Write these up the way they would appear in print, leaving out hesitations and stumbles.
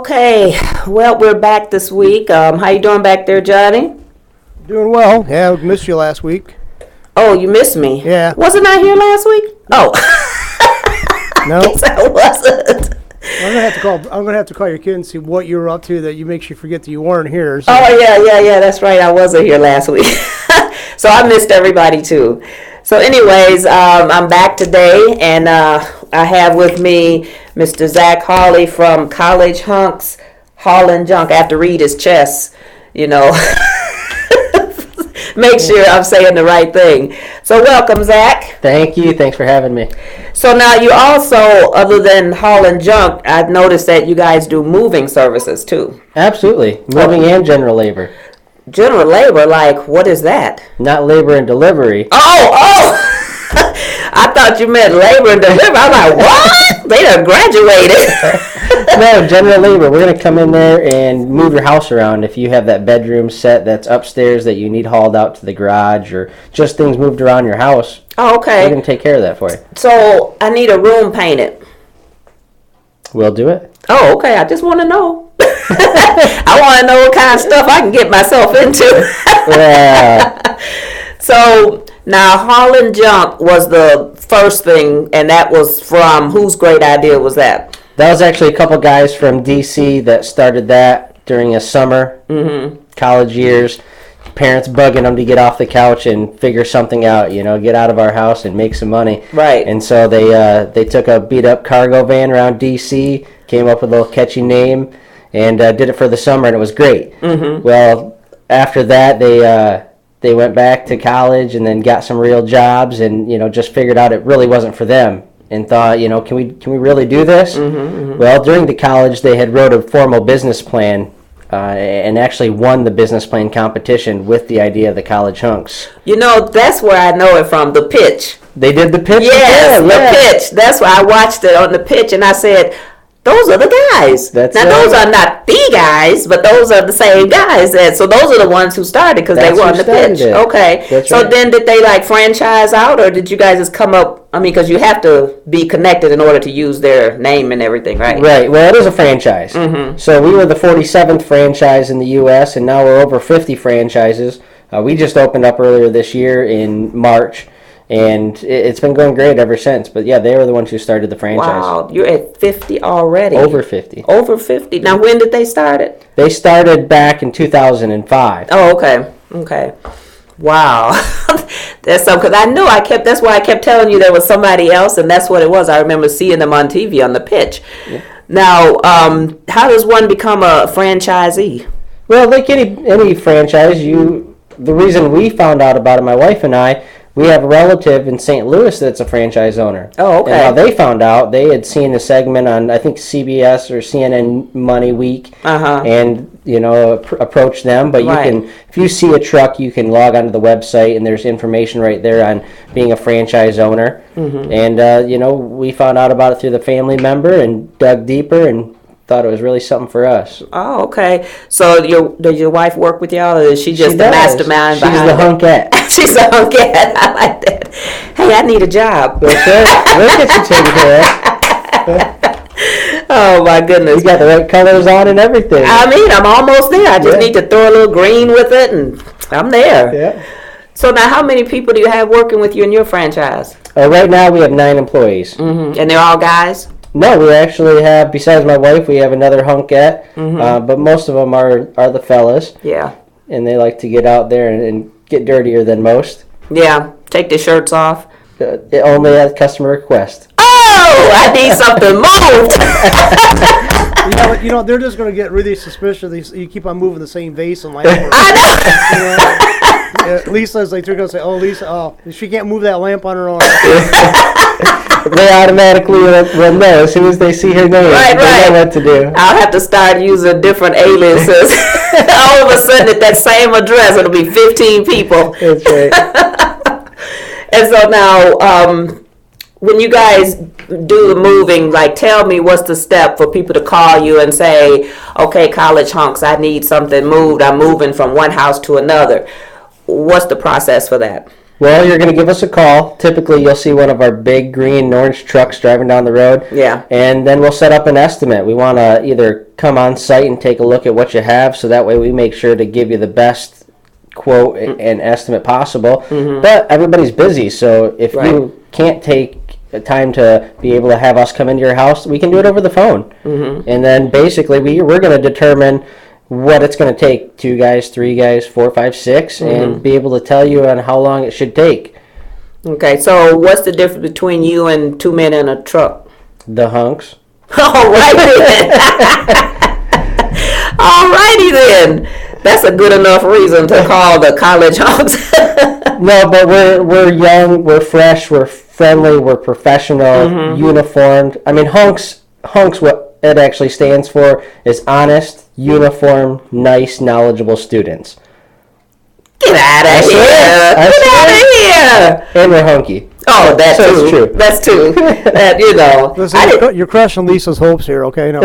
Okay, well, we're back this week. How you doing back there, Johnny? Doing well. Yeah, I missed you last week. Oh, you missed me? Yeah. Wasn't I here last week? Oh. No. Guess I wasn't. I'm gonna have to call your kid and see what you were up to that makes you forget that you weren't here. So. Oh, yeah, that's right. I wasn't here last week. So I missed everybody, too. So anyways, I'm back today, and I have with me Mr. Zach Hawley from College Hunks Haulin' Junk. I have to read his chest, you know. Make sure I'm saying the right thing. So welcome, Zach. Thank you. Thanks for having me. So now you also, other than hauling junk, I've noticed that you guys do moving services, too. Absolutely. Moving and general labor. General labor, like, what is that? Not labor and delivery. Oh! I thought you meant labor and delivery. I'm like, what? They done graduated. No, general labor. We're going to come in there and move your house around. If you have that bedroom set that's upstairs that you need hauled out to the garage or just things moved around your house, Oh, okay. we're going to take care of that for you. So I need a room painted. We'll do it. Oh, okay. I just want to know. I want to know what kind of stuff I can get myself into. Yeah. So now hauling junk was the first thing, and that was from whose great idea was that? That was actually a couple guys from D.C. that started that during a summer, college years. Parents bugging them to get off the couch and figure something out, get out of our house and make some money. Right. And so they took a beat-up cargo van around D.C., came up with a little catchy name, and did it for the summer, and it was great. Mm-hmm. Well, after that, they went back to college and then got some real jobs and, just figured out it really wasn't for them and thought, can we really do this? Mm-hmm. Well, during the college, they had wrote a formal business plan and actually won the business plan competition with the idea of the College Hunks. That's where I know it from, the pitch. They did the pitch? Yes, the pitch. That's why I watched it on the pitch, and I said, those are the guys. Those are not the guys, but those are the same guys. So those are the ones who started because they won the pitch. Okay. That's right. Then did they franchise out, or did you guys just come up? I mean, because you have to be connected in order to use their name and everything, right? Right. Well, it is a franchise. Mm-hmm. So we were the 47th franchise in the U.S., and now we're over 50 franchises. We just opened up earlier this year in March. And it's been going great ever since. But, yeah, they were the ones who started the franchise. Wow, you're at 50 already. Over 50. Over 50. Now, when did they start it? They started back in 2005. Oh, okay. Wow. That's something, because I knew that's why I kept telling you there was somebody else, and that's what it was. I remember seeing them on TV on the pitch. Yeah. Now, how does one become a franchisee? Well, like any franchise, the reason we found out about it, my wife and I, we have a relative in St. Louis that's a franchise owner. Oh, okay. And how they found out, they had seen a segment on, I think, CBS or CNN Money Week, and, approached them. But if you see a truck, you can log onto the website, and there's information right there on being a franchise owner. Mm-hmm. And, we found out about it through the family member and dug deeper and thought it was really something for us. Oh, okay. So does your wife work with y'all, or is she just the mastermind behind it? She's the hunkette. She's the hunkette. I like that. Hey, I need a job. That's right. We'll get you taken care of. Oh, my goodness. You got the right colors on and everything. I mean, I'm almost there. I just need to throw a little green with it, and I'm there. Yeah. So now how many people do you have working with you in your franchise? Right now we have 9 employees. Mm-hmm. And they're all guys? No, we actually have, besides my wife, we have another hunkette, but most of them are the fellas. Yeah. And they like to get out there and get dirtier than most. Yeah, take their shirts off. Only at customer request. Oh, I need something moved. They're just going to get really suspicious. You keep on moving the same vase and lamp. I know. Lisa's like, they're going to say, Lisa, she can't move that lamp on her own. They automatically will know as soon as they see her name. They know what to do. I'll have to start using different aliases. All of a sudden, at that same address, it'll be 15 people. That's right. And so now, when you guys do the moving, tell me what's the step for people to call you and say, okay, College Hunks, I need something moved. I'm moving from one house to another. What's the process for that? Well, you're going to give us a call. Typically, you'll see one of our big green and orange trucks driving down the road. Yeah. And then we'll set up an estimate. We want to either come on site and take a look at what you have, so that way we make sure to give you the best quote and estimate possible. But everybody's busy, so if you can't take time to be able to have us come into your house, we can do it over the phone. And then basically we're going to determine what it's going to take, 2 guys, 3 guys, 4, 5, 6, and be able to tell you on how long it should take. Okay, so what's the difference between you and 2 men in a truck? The hunks. All right then. All righty then. That's a good enough reason to call the college hunks. No, but we're young, we're fresh, we're friendly, we're professional, uniformed. I mean, hunks, what it actually stands for is honest, uniformed, nice, knowledgeable students. Get out of here. Get out of here. And we're hunky. Oh, that's So it's true. That's true. That, you know. Listen, you're crushing Lisa's hopes here, okay? No.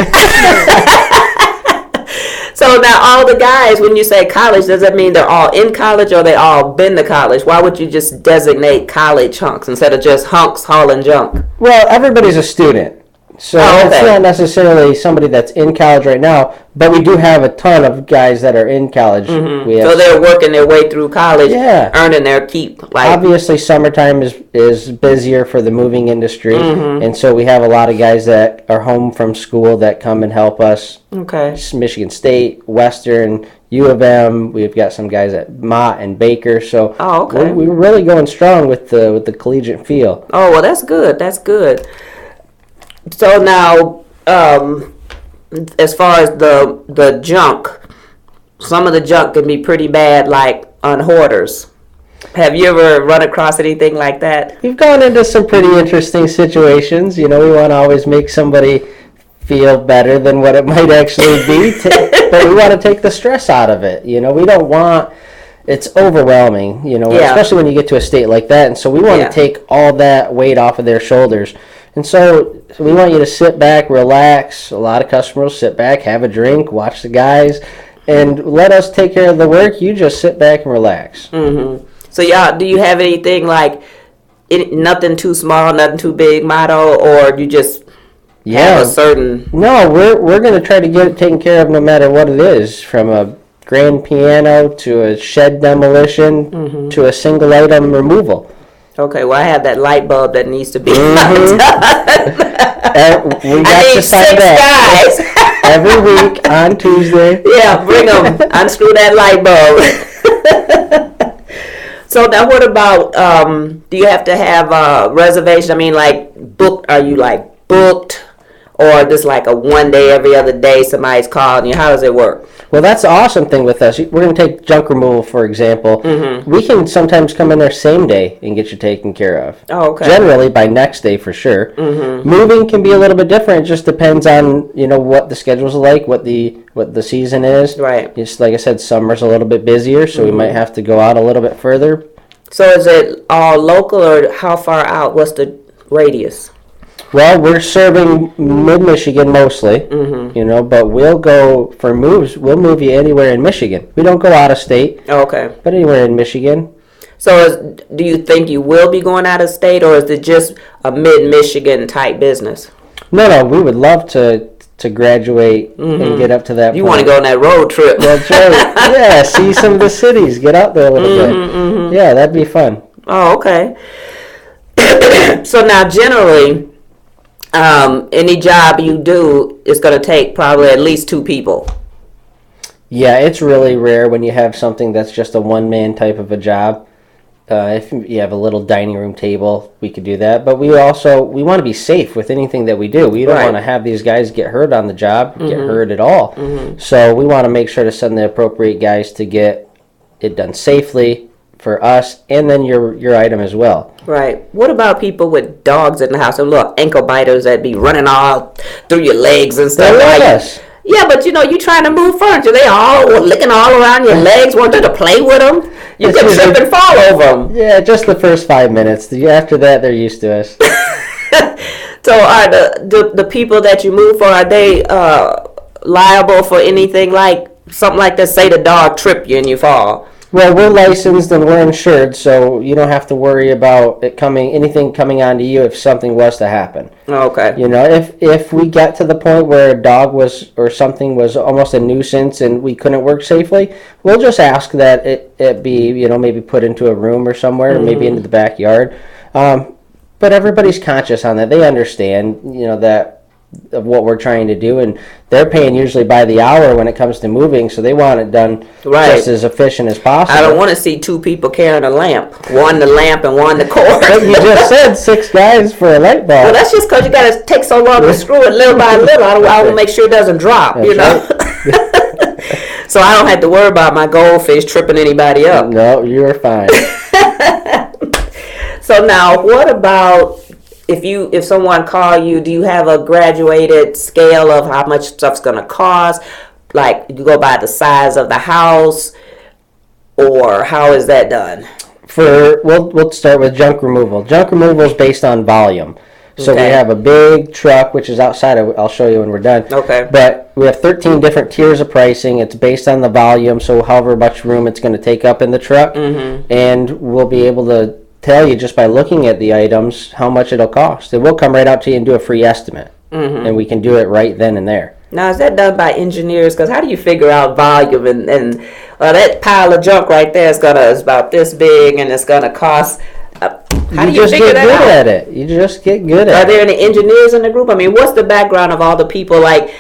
So now all the guys, when you say college, does that mean they're all in college or they all been to college? Why would you just designate college hunks instead of just hunks hauling junk? Well, everybody's a student. So it's not necessarily somebody that's in college right now, but we do have a ton of guys that are in college. So they're working their way through college, earning their keep. Like, obviously, summertime is busier for the moving industry, and so we have a lot of guys that are home from school that come and help us. Okay. Michigan State, Western, U of M. We've got some guys at Mott and Baker. So we're really going strong with the collegiate feel. Oh, well, that's good. That's good. So now, as far as the junk, some of the junk can be pretty bad, like on hoarders. Have you ever run across anything like that? We've gone into some pretty interesting situations. You know, we want to always make somebody feel better than what it might actually be, but we want to take the stress out of it. You know, we don't want... It's overwhelming, you know, especially when you get to a state like that. And so we want to take all that weight off of their shoulders. And so we want you to sit back, relax. A lot of customers sit back, have a drink, watch the guys, and let us take care of the work. You just sit back and relax. So y'all, do you have anything like nothing too small, nothing too big motto, or you just have a certain... No, we're going to try to get it taken care of no matter what it is, from a grand piano to a shed demolition to a single item removal. Okay, well, I have that light bulb that needs to be We got I need 6 guys. Every week on Tuesday. Yeah, bring them. Unscrew that light bulb. So now what about, do you have to have a reservation? I mean, like, booked? Are you, like, booked? Or just like a one day, every other day, somebody's calling you? How does it work? Well, that's the awesome thing with us. We're going to take junk removal, for example. We can sometimes come in there same day and get you taken care of. Oh, okay. Generally by next day for sure. Moving can be a little bit different. It just depends on, you know, what the schedule's like, what the season is. Right. Just like I said, summer's a little bit busier, so we might have to go out a little bit further. So is it all local or how far out? What's the radius? Well, we're serving mid-Michigan mostly, you know, but we'll go for moves. We'll move you anywhere in Michigan. We don't go out of state. Okay. But anywhere in Michigan. So do you think you will be going out of state, or is it just a mid-Michigan type business? No, we would love to graduate and get up to that point. You want to go on that road trip. That's right. Yeah, see some of the cities. Get out there a little bit. Yeah, that'd be fun. Oh, okay. So now generally... any job you do is going to take probably at least 2 people. Yeah, it's really rare when you have something that's just a one-man type of a job. If you have a little dining room table, we could do that. But we want to be safe with anything that we do. We don't want to have these guys get hurt on the job, get hurt at all. So we want to make sure to send the appropriate guys to get it done safely for us, and then your item as well. Right. What about people with dogs in the house and little ankle biters that be running all through your legs and stuff? Yes. Yeah, but you know, you trying to move furniture. They all licking all around your legs. Want you to play with them? You can trip and fall over them. Yeah, just the first 5 minutes. After that, they're used to us. So are the people that you move for, are they liable for anything like something like that? Say the dog trip you and you fall. Well, we're licensed and we're insured, so you don't have to worry about anything coming onto you if something was to happen. Okay. You know, if we get to the point where a dog or something was almost a nuisance and we couldn't work safely, we'll just ask that it be, maybe put into a room or somewhere, maybe into the backyard. But everybody's conscious on that. They understand, that of what we're trying to do, and they're paying usually by the hour when it comes to moving, so they want it done just as efficient as possible. I don't want to see two people carrying a lamp, one the lamp and one the cord. But you just said 6 guys for a light bulb. Well, that's just because you got to take so long to screw it little by little. I want to make sure it doesn't drop, That's So I don't have to worry about my goldfish tripping anybody up. No, you're fine. So now, what about if someone call you? Do you have a graduated scale of how much stuff's gonna cost? Like, you go by the size of the house, or how is that done? We'll start with junk removal. Junk removal is based on volume. So we have a big truck, which is outside. I'll show you when we're done. Okay. But we have 13 different tiers of pricing. It's based on the volume, so however much room it's going to take up in the truck. And we'll be able to tell you just by looking at the items how much it'll cost. And we'll come right out to you and do a free estimate. And we can do it right then and there. Now, is that done by engineers? Because how do you figure out volume? And that pile of junk right there is about this big, and it's going to cost... How do you figure that out? You just get good at it. You just get good at it. Are there any engineers in the group? I mean, what's the background of all the people, like,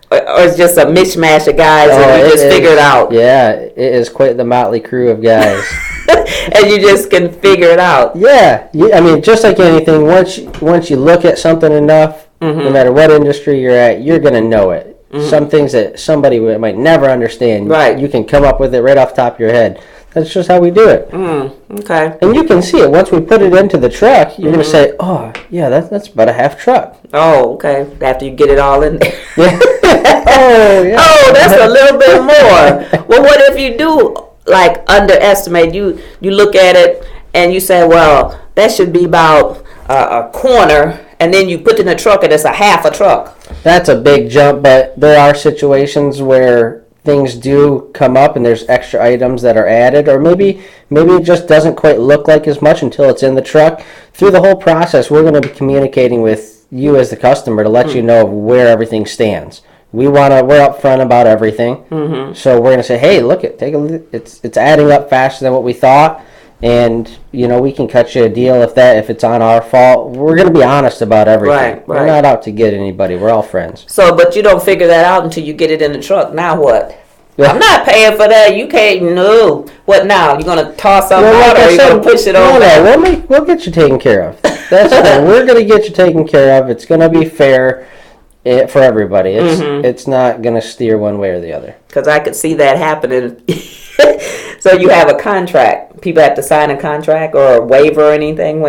or it's just a mishmash of guys and you just figure it out? Yeah, it is quite the motley crew of guys. And you just can figure it out. Yeah, I mean, just like anything, once you look at something enough, no matter what industry you're at, you're going to know it. Some things that somebody might never understand, you can come up with it right off the top of your head. That's just how we do it. Okay. And you can see it. Once we put it into the truck, you're going to say, oh, yeah, that's about a half truck. Oh, okay. After you get it all in there. Yeah. Oh, yeah. Oh, that's a little bit more. Well, what if you do, like, underestimate? You look at it and you say, well, that should be about a corner, and then you put it in a truck and it's a half a truck. That's a big jump, but there are situations where things do come up and there's extra items that are added, or maybe it just doesn't quite look like as much until it's in the truck. Through the whole process, we're going to be communicating with you as the customer to let you know where everything stands. We're upfront about everything. So we're going to say, hey, take a look. It's adding up faster than what we thought, and we can cut you a deal if it's on our fault. We're going to be honest about everything. Right. We're not out to get anybody. We're all friends. So, but you don't figure that out until you get it in the truck. Now what? I'm not paying for that. You can't. No. What now? You're gonna toss something out, or you gonna push it over? No. We'll get you taken care of. That's fine. We're gonna get you taken care of. It's gonna be fair for everybody. It's not gonna steer one way or the other. Because I could see that happening. So you have a contract. People have to sign a contract or a waiver or anything?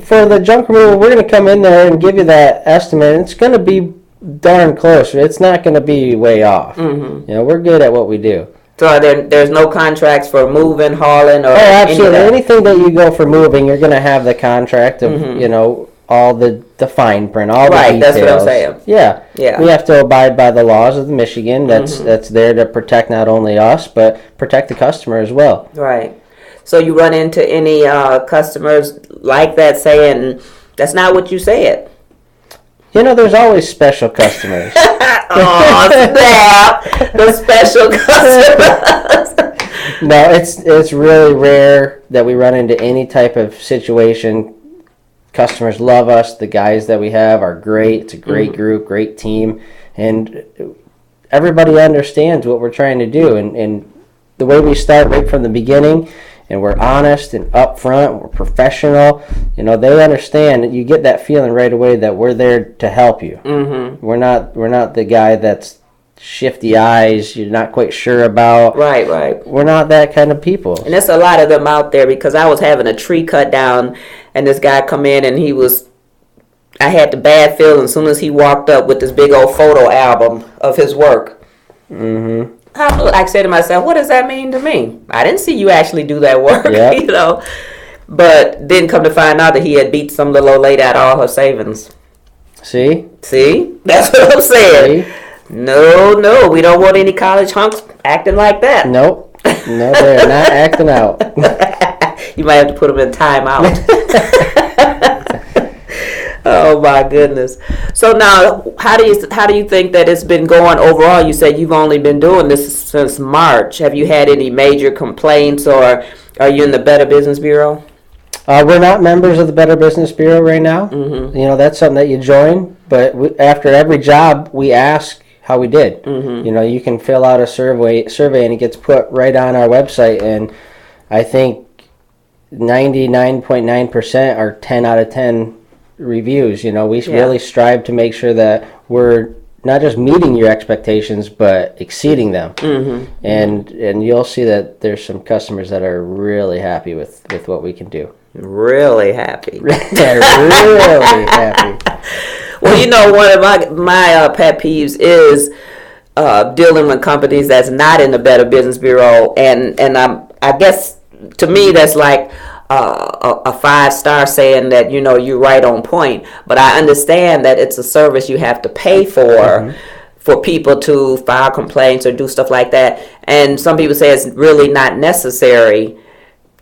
For the junk removal, we're going to come in there and give you that estimate. It's going to be darn close. It's not going to be way off. We're good at what we do. So there's no contracts for moving, hauling, or absolutely. Anything that you go for moving, you're going to have the contract of, all the fine print, all the details. That's what I'm saying. Yeah. We have to abide by the laws of Michigan. That's there to protect not only us, but protect the customer as well. Right. So you run into any customers like that saying, that's not what you said? There's always special customers. Oh, snap! The special customers. No, it's really rare that we run into any type of situation. Customers love us. The guys that we have are great. It's a great group, great team, and everybody understands what we're trying to do. And the way we start right from the beginning, and we're honest and upfront, we're professional. They understand that you get that feeling right away that we're there to help you. We're not the guy that's shifty eyes you're not quite sure about. Right. We're not that kind of people. And there's a lot of them out there, because I was having a tree cut down, and this guy come in, and I had the bad feeling as soon as he walked up with this big old photo album of his work. I said to myself, what does that mean to me? I didn't see you actually do that work, Yep. But then come to find out that he had beat some little old lady out of all her savings. See? That's what I'm saying. See? No, we don't want any college hunks acting like that. Nope. No, they're not acting out. You might have to put them in timeout. Oh my goodness. So now, how do you think that it's been going overall? You said you've only been doing this since March. Have you had any major complaints, or are you in the Better Business Bureau? We're not members of the Better Business Bureau right now. Mm-hmm. You know, that's something that you join, but after every job, we ask how we did. Mm-hmm. You know, you can fill out a survey, and it gets put right on our website, and I think 99.9% are 10 out of 10 reviews. You know, we really strive to make sure that we're not just meeting your expectations, but exceeding them. Mm-hmm. And you'll see that there's some customers that are really happy with what we can do. Really happy. They're really happy. Well, you know, one of my pet peeves is dealing with companies that's not in the Better Business Bureau, and I guess to me that's like a 5-star saying that, you know, you're right on point. But I understand that it's a service you have to pay for people to file complaints or do stuff like that. And some people say it's really not necessary.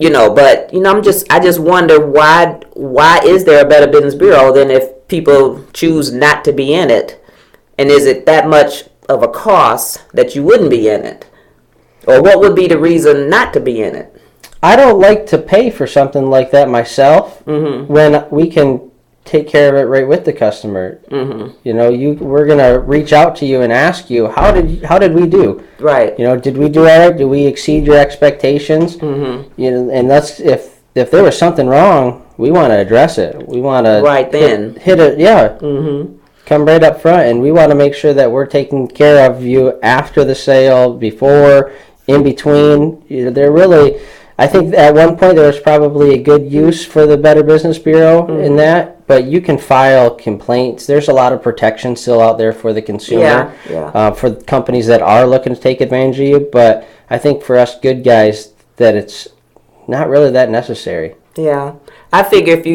You know, but you know, I just wonder why is there a Better Business Bureau than if people choose not to be in it, and is it that much of a cost that you wouldn't be in it, or what would be the reason not to be in it? I don't like to pay for something like that myself when we can take care of it right with the customer. Mm-hmm. You know, we're gonna reach out to you and ask you how did we do? Right. You know, did we do all right? Did we exceed your expectations? Mm-hmm. You know, and that's if there was something wrong, we want to address it. We want to hit it. Yeah. Mm-hmm. Come right up front, and we want to make sure that we're taking care of you after the sale, before, in between. You know, they're really. I think at one point there was probably a good use for the Better Business Bureau in that, but you can file complaints. There's a lot of protection still out there for the consumer, for companies that are looking to take advantage of you. But I think for us good guys that it's not really that necessary. Yeah. I figure if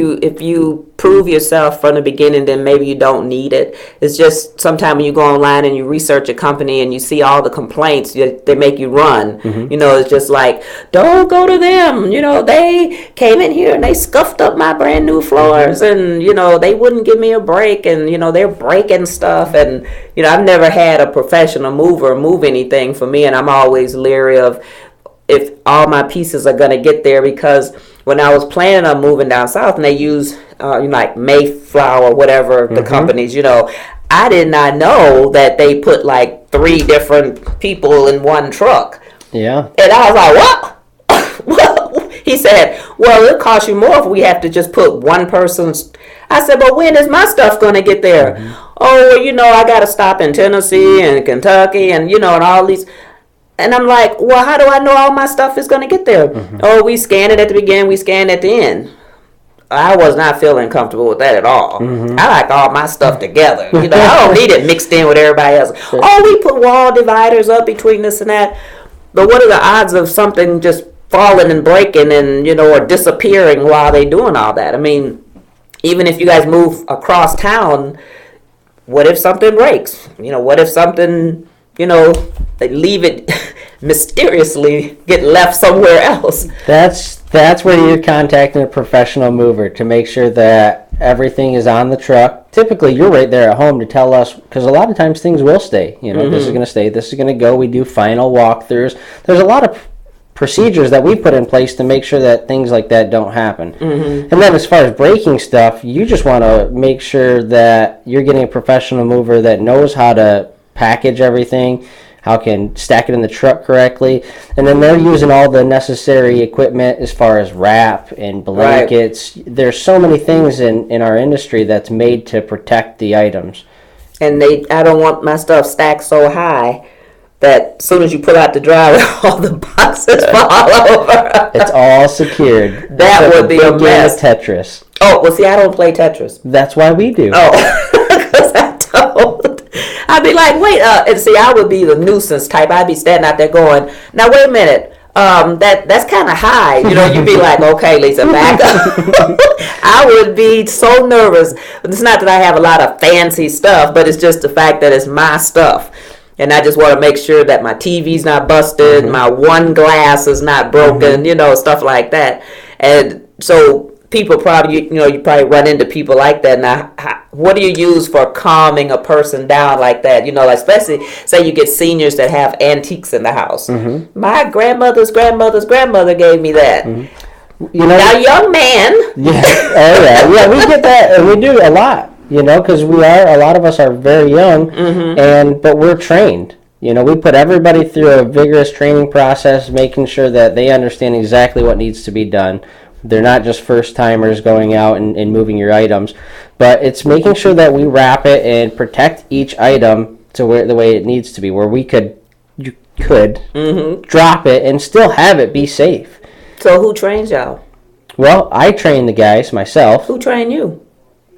you prove yourself from the beginning, then maybe you don't need it. It's just sometimes when you go online and you research a company and you see all the complaints, they make you run. Mm-hmm. You know, it's just like, don't go to them. You know, they came in here and they scuffed up my brand new floors, and, you know, they wouldn't give me a break, and, you know, they're breaking stuff. And, you know, I've never had a professional mover move anything for me, and I'm always leery of if all my pieces are going to get there, because when I was planning on moving down south and they use like Mayflower, whatever the companies, you know, I did not know that they put like 3 different people in one truck. Yeah. And I was like, what? Well, he said, well, it'll cost you more if we have to just put one person's. I said, but when is my stuff going to get there? Mm-hmm. Oh, well, you know, I got to stop in Tennessee and Kentucky and, you know, and all these. And I'm like, well, how do I know all my stuff is going to get there? Mm-hmm. Oh, we scan it at the beginning, we scan at the end. I was not feeling comfortable with that at all. Mm-hmm. I like all my stuff together. You know, I don't need it mixed in with everybody else. Sure. Oh, we put wall dividers up between this and that. But what are the odds of something just falling and breaking and, you know, or disappearing while they doing all that? I mean, even if you guys move across town, what if something breaks? You know, what if something, you know, they leave it mysteriously, get left somewhere else? That's where you're contacting a professional mover to make sure that everything is on the truck. Typically, you're right there at home to tell us, because a lot of times things will stay. You know, this is going to stay, this is going to go. We do final walkthroughs. There's a lot of procedures that we put in place to make sure that things like that don't happen. Mm-hmm. And then as far as breaking stuff, you just want to make sure that you're getting a professional mover that knows how to package everything, how can stack it in the truck correctly, and then they're using all the necessary equipment as far as wrap and blankets. Right. There's so many things in our industry that's made to protect the items. And I don't want my stuff stacked so high that as soon as you pull out the driveway, all the boxes fall over. It's all secured. That would be a mess. Tetris. Oh, well, see, I don't play Tetris. That's why we do. Oh, because I don't. I'd be like, wait, and see, I would be the nuisance type. I'd be standing out there going, now, wait a minute, that's kind of high. You know, you'd be like, okay, Lisa, back up. I would be so nervous. It's not that I have a lot of fancy stuff, but it's just the fact that it's my stuff. And I just want to make sure that my TV's not busted, my one glass is not broken, stuff like that. And so people probably, you probably run into people like that. Now, what do you use for calming a person down like that? Like especially say you get seniors that have antiques in the house. My grandmother's grandmother gave me that. Now, young man. Yeah. Oh yeah. Yeah, we get that, and we do a lot. Because a lot of us are very young, but we're trained. We put everybody through a vigorous training process, making sure that they understand exactly what needs to be done. They're not just first-timers going out and moving your items, but it's making sure that we wrap it and protect each item to the way it needs to be, where you could drop it and still have it be safe. So who trains y'all? Well, I train the guys myself. Who train you?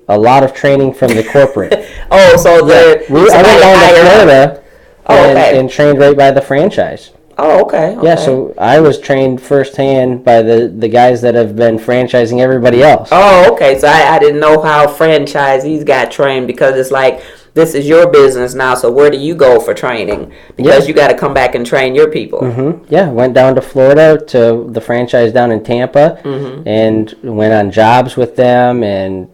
A lot of training from the corporate. Oh, so I went down to Florida and trained right by the franchise. Oh, okay. Yeah, so I was trained firsthand by the guys that have been franchising everybody else. Oh, okay. So I didn't know how franchisees got trained, because it's like, this is your business now, so where do you go for training? Because you got to come back and train your people. Yeah, went down to Florida to the franchise down in Tampa and went on jobs with them, and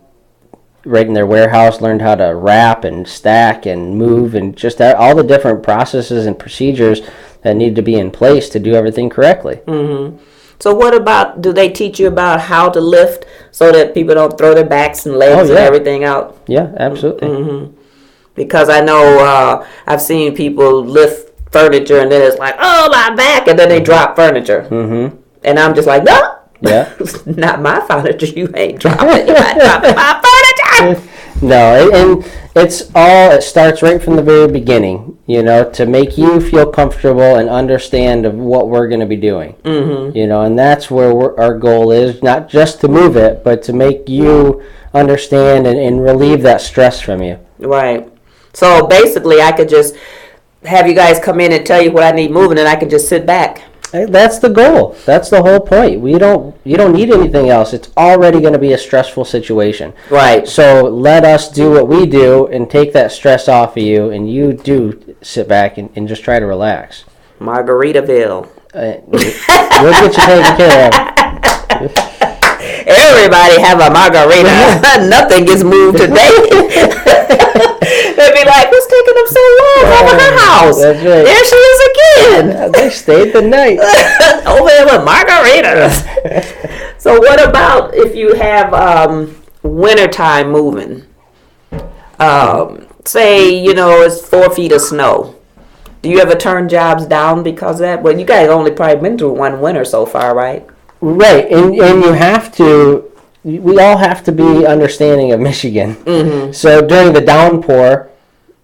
right in their warehouse learned how to wrap and stack and move, and just all the different processes and procedures that need to be in place to do everything correctly. So what about, do they teach you about how to lift so that people don't throw their backs and legs and everything out? Yeah, absolutely. Because I know I've seen people lift furniture and then it's like, oh, my back, and then they drop furniture. And I'm just like, no. Yeah. Not my furniture. You ain't dropping. You ain't dropping my furniture. No, and it starts right from the very beginning, to make you feel comfortable and understand of what we're going to be doing. And that's where our goal is, not just to move it, but to make you understand and relieve that stress from you. Right. So basically, I could just have you guys come in and tell you what I need moving, and I can just sit back. That's the goal. That's the whole point. You don't need anything else. It's already going to be a stressful situation. Right. So let us do what we do and take that stress off of you, and you do sit back and just try to relax. Margaritaville. We'll get you taken care of. Everybody have a margarita. Nothing gets moved today. They'd be like, what's taking them so long over her house? That's right. There she is again. They stayed the night. Over there with margaritas. So what about if you have wintertime moving? Say, it's 4 feet of snow. Do you ever turn jobs down because of that? Well, you guys only probably been through one winter so far, right? Right, and you have to, we all have to be understanding of Michigan. So during the downpour,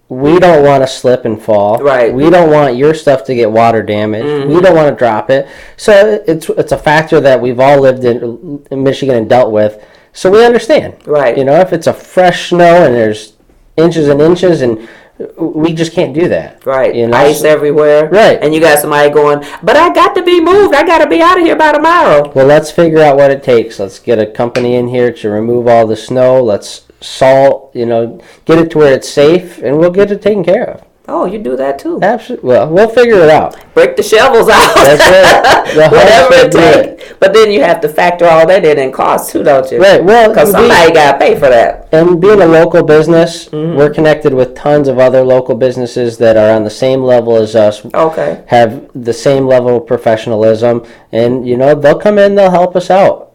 we don't want to slip and fall. Right. We don't want your stuff to get water damaged. We don't want to drop it. So it's a factor that we've all lived in Michigan and dealt with. So we understand. Right. If it's a fresh snow and there's inches and inches, and we just can't do that. Right. Ice everywhere. Right. And you got somebody going, but I got to be moved. I got to be out of here by tomorrow. Well, let's figure out what it takes. Let's get a company in here to remove all the snow. Let's salt, get it to where it's safe, and we'll get it taken care of. Oh, you do that too? Absolutely. Well, we'll figure it out. Break the shovels out. That's right. Whatever it takes. But then you have to factor all that in cost too, don't you? Right. Well, because somebody got to pay for that. And being a local business, we're connected with tons of other local businesses that are on the same level as us. Okay. Have the same level of professionalism, and they'll come in, they'll help us out.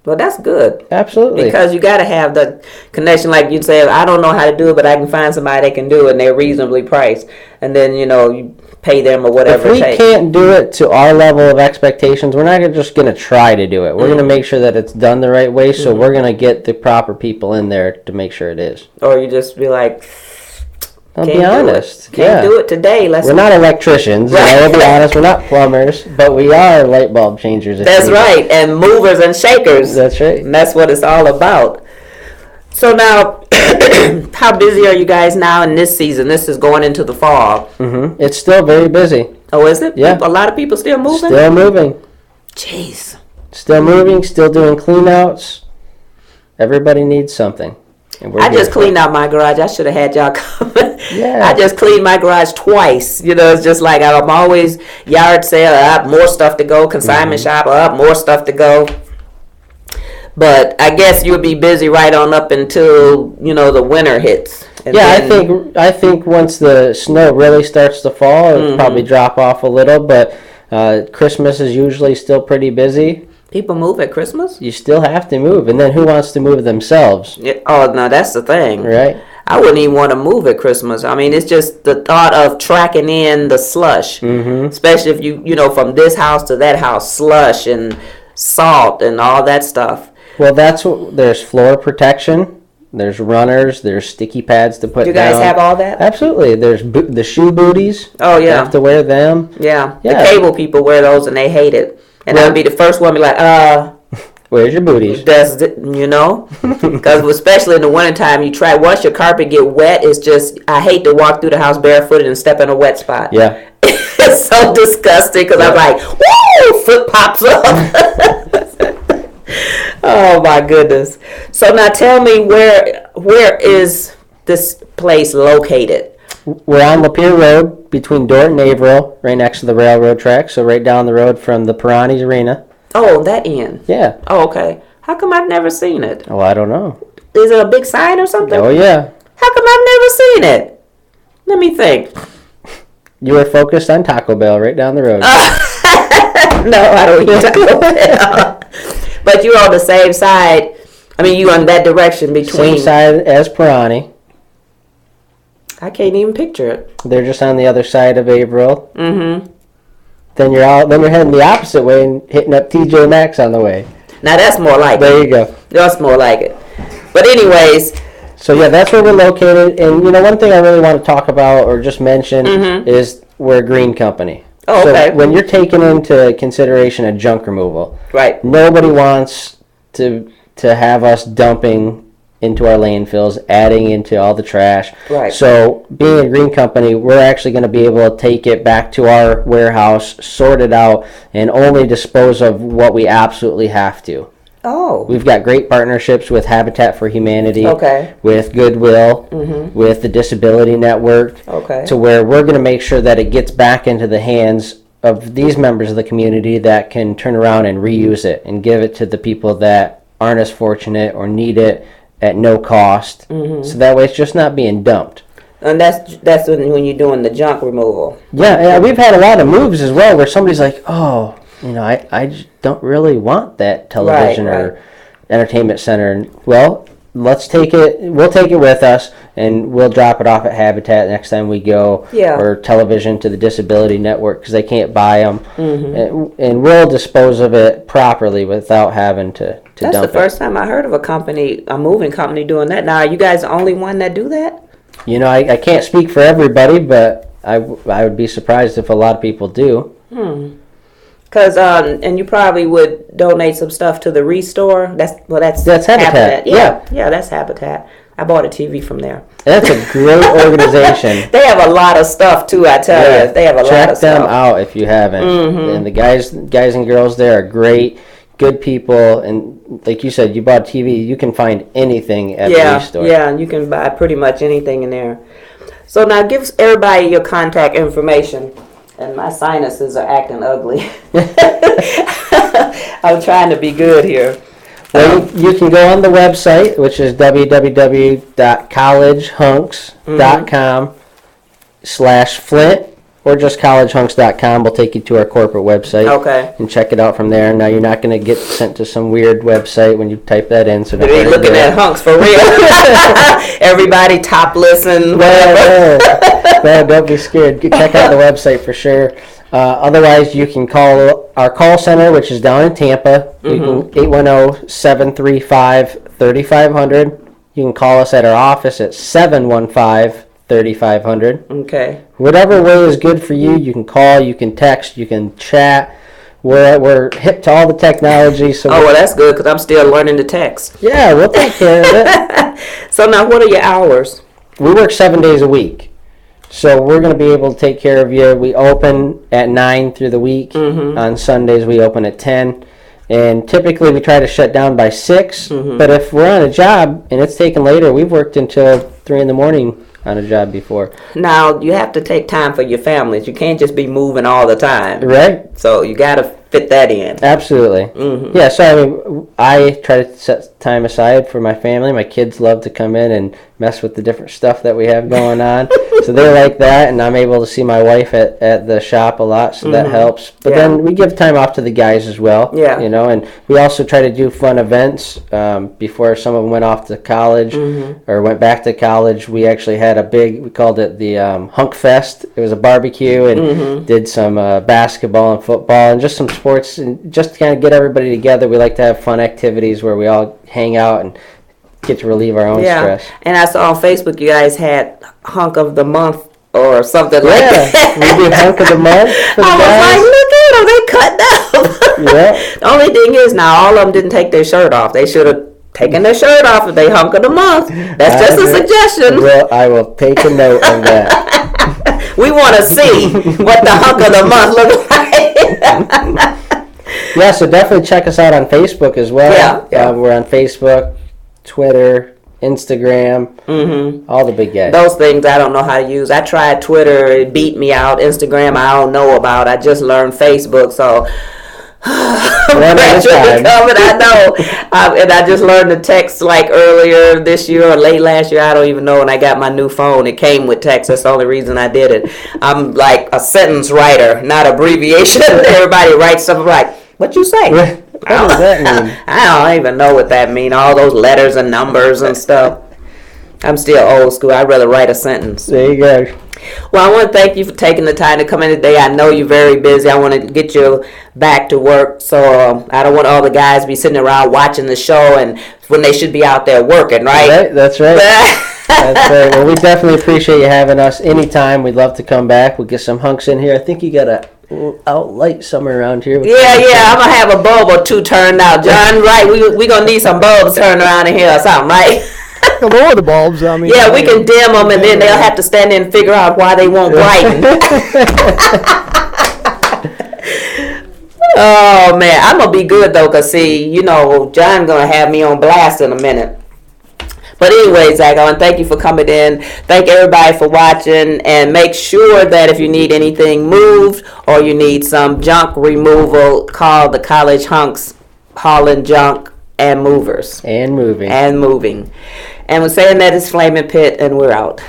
Well, that's good. Absolutely. Because you got to have the connection, like you'd say, I don't know how to do it, but I can find somebody that can do it, and they're reasonably priced. And then, you pay them or whatever it takes. If we can't do it to our level of expectations, we're not just going to try to do it. We're going to make sure that it's done the right way, so we're going to get the proper people in there to make sure it is. Or you just be like, I'll be honest. Can't do it today. We're not electricians. We'll be honest. We're not plumbers, but we are light bulb changers. That's right, and movers and shakers. That's right. And that's what it's all about. So now, how busy are you guys now in this season? This is going into the fall. It's still very busy. Oh, is it? Yeah. A lot of people still moving? Still moving. Jeez. Still moving, still doing clean outs. Everybody needs something. And we're I good just for cleaned it. out my garage. I should have had y'all come. Yeah. I just cleaned my garage twice. It's just like I'm always yard sale, up, more stuff to go, consignment shop, up, more stuff to go. But I guess you'll be busy right on up until, the winter hits. And Yeah, then- I think once the snow really starts to fall, it'll probably drop off a little, but Christmas is usually still pretty busy. People move at Christmas? You still have to move, and then who wants to move themselves, Yeah. Oh, no, that's the thing. right? I wouldn't even want to move at Christmas. I mean, it's just the thought of tracking in the slush, especially if from this house to that house, slush and salt and all that stuff. Well, there's floor protection, there's runners, there's sticky pads to put You guys down. have all that? Absolutely. There's the shoe booties. Oh, You yeah. have to wear them. Yeah. Yeah. The cable people wear those and they hate it. And Well- I'd be the first one to be like, Where's your booties? does it, because especially in the wintertime, once your carpet get wet, it's just, I hate to walk through the house barefooted and step in a wet spot. Yeah. It's so disgusting because I'm like, woo, foot pops up. Oh my goodness. So now tell me, where is this place located? We're on Lapeer Road between Dordt and Averill, right next to the railroad track, so right down the road from the Piranhas Arena. Oh, that end. Yeah. Oh, okay. How come I've never seen it? Oh, I don't know. Is it a big sign or something? Oh, yeah. How come I've never seen it? Let me think. You were focused on Taco Bell right down the road. No, I don't eat Taco Bell. But you're on the same side. I mean, you on that direction between. Same side as Piranha. I can't even picture it. They're just on the other side of Averill. Mm-hmm. Then you're heading the opposite way and hitting up TJ Maxx on the way. Now that's more like There it. you go. That's more like it. But anyways, So yeah, that's where we're located. And one thing I really want to talk about or just mention is we're a green company. Oh, okay. So when you're taking into consideration a junk removal, right. nobody wants to have us dumping into our landfills, adding into all the trash. Right. So being a green company, we're actually going to be able to take it back to our warehouse, sort it out, and only dispose of what we absolutely have to. Oh. We've got great partnerships with Habitat for Humanity, Okay. with Goodwill, with the Disability Network, Okay. to where we're going to make sure that it gets back into the hands of these members of the community that can turn around and reuse it and give it to the people that aren't as fortunate or need it at no cost. So that way it's just not being dumped. And that's when you're doing the junk removal. Yeah, we've had a lot of moves as well where somebody's like, oh, I just don't really want that television Right, or entertainment center. And, well, we'll take it with us and we'll drop it off at Habitat next time we go. Yeah. Or television to the Disability Network because they can't buy them. And we'll dispose of it properly without having to That's dump the first time I heard of a moving company doing that. Now, are you guys the only one that do that? it. I can't speak for everybody, but I would be surprised if a lot of people do. Because and you probably would donate some stuff to the Restore. That's Habitat. Yeah, that's Habitat. I bought a TV from there. That's a great organization. They have a lot of stuff too. I tell you, they have a lot of Check them stuff. out if you haven't. And the guys and girls there are great, good people. And like you said, you bought a TV. You can find anything at the store. Yeah, you can buy pretty much anything in there. So now give everybody your contact information. And my sinuses are acting ugly. I'm trying to be good here. Well, you can go on the website, which is www.collegehunks.com/Flint, or just collegehunks.com. We'll take you to our corporate website. Okay. And check it out from there. Now, you're not going to get sent to some weird website when you type that in. So They be looking at hunks for real. Everybody topless and whatever. No, don't be scared. Check out the website for sure. Otherwise, you can call our call center, which is down in Tampa, 810-735-3500. You can call us at our office at 715-3500. Okay. Whatever way is good for you, you can call, you can text, you can chat. We're hip to all the technology. So Oh, well, that's good because I'm still learning to text. yeah, we'll take care of it. So now, what are your hours? We work 7 days a week. So we're going to be able to take care of you. We open at 9 through the week. On Sundays, we open at 10. And typically we try to shut down by 6. But if we're on a job and it's taken later, we've worked until 3 in the morning on a job before. Now, you have to take time for your families. You can't just be moving all the time. Right? So you got to fit that in. Absolutely. Yeah, so I mean, I try to set time aside for my family. My kids love to come in and mess with the different stuff that we have going on. So they like that, and I'm able to see my wife at the shop a lot, so that helps. But then we give time off to the guys as well. Yeah. You know, and we also try to do fun events before some of them went off to college or went back to college. We actually had we called it the Hunk Fest. It was a barbecue and did some basketball and football and just some sports, and just to kind of get everybody together. We like to have fun activities where we all hang out and get to relieve our own stress. And I saw on Facebook you guys had Hunk of the Month or something like that. We do Hunk of the Month for the I was guys. like, look at them, they cut down. Yeah. The only thing is now all of them didn't take their shirt off. They should have taken their shirt off if they Hunk of the Month. That's just a suggestion. Well, I will take a note of that. We want to see what the Hunk of the Month looks like. Yeah, so definitely check us out on Facebook as well. Yeah. We're on Facebook, Twitter, Instagram, all the big guys. Those things I don't know how to use. I tried Twitter, it beat me out. Instagram I don't know about. I just learned Facebook, so gradually coming, I know. And I just learned to text like earlier this year or late last year. I don't even know. When I got my new phone, it came with text. That's the only reason I did it. I'm like a sentence writer, not abbreviation. Everybody writes stuff like, what you say? What does that mean? I don't even know what that means. All those letters and numbers and stuff. I'm still old school. I'd rather write a sentence. There you go. Well, I want to thank you for taking the time to come in today. I know you're very busy. I want to get you back to work. So I don't want all the guys to be sitting around watching the show and when they should be out there working, right? That's right. That's right. Well, we definitely appreciate you having us anytime. We'd love to come back. We'll get some hunks in here. I think you got a outlight somewhere around here. Yeah, I'm going to have a bulb or two turned out. John, right, we going to need some bulbs turned around in here or something, right? Lower the bulbs. I mean, yeah, we can dim them and then they'll have to stand there and figure out why they won't brighten. Oh, man, I'm going to be good, though, because, see, you know, John's going to have me on blast in a minute. But anyway, Zach, I want to thank you for coming in. Thank everybody for watching. And make sure that if you need anything moved or you need some junk removal, call the College Hunks hauling junk and movers. And moving. And moving. And we're saying that it's Flaminpit, and we're out.